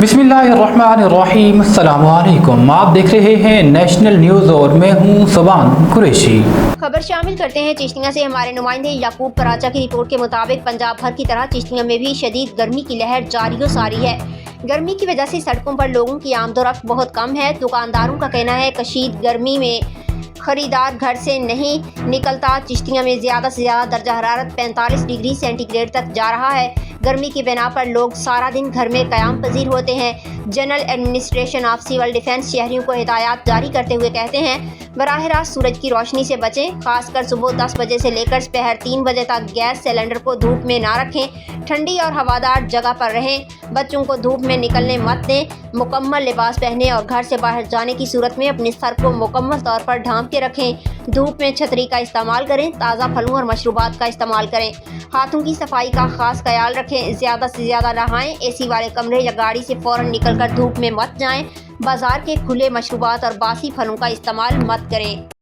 बिस्मिल्लाहिर्रहमानिर्रहीम। अस्सलाम वालेकुम। आप देख रहे हैं नेशनल न्यूज़ और मैं हूं सुबान कुरैशी। खबर शामिल करते हैं चिश्तिया से। हमारे नुमाइंदे याकूब कराचा की रिपोर्ट के मुताबिक पंजाब भर की तरह चिश्तिया में भी शदीद गर्मी की लहर जारी व सारी है। गर्मी की वजह से सड़कों पर लोगों की आमदोरफ्त बहुत कम है। दुकानदारों का कहना है कशीद गर्मी में खरीदार घर से नहीं निकलता। चिश्तिया में ज़्यादा से ज़्यादा दर्जा हरारत 45 डिग्री सेंटीग्रेड तक जा रहा है। गर्मी की बिना पर लोग सारा दिन घर में क़याम पजीर होते हैं। General administration of civil defence शहरियों को हिदायत जारी करते हुए कहते हैं बराह रास्त सूरज की रोशनी से बचें। खासकर सुबह 10 बजे से लेकर दोपहर 3 बजे तक गैस सिलेंडर को धूप में ना रखें। ठंडी और हवादार जगह पर रहें। बच्चों को धूप में निकलने मत दें। मुकम्मल लिबास पहने और घर से बाहर जाने की सूरत में अपने सर को मुकम्मल तौर पर ढांप के रखें। धूप में छतरी का इस्तेमाल करें। ताज़ा फलों और मशरूबात का इस्तेमाल करें। हाथों की सफाई का खास ख्याल रखें। ज़्यादा से ज़्यादा नहाएं। एसी वाले कमरे या गाड़ी से फ़ौरन निकलकर धूप में मत जाएं। बाजार के खुले मशरूबात और बासी फलों का इस्तेमाल मत करें।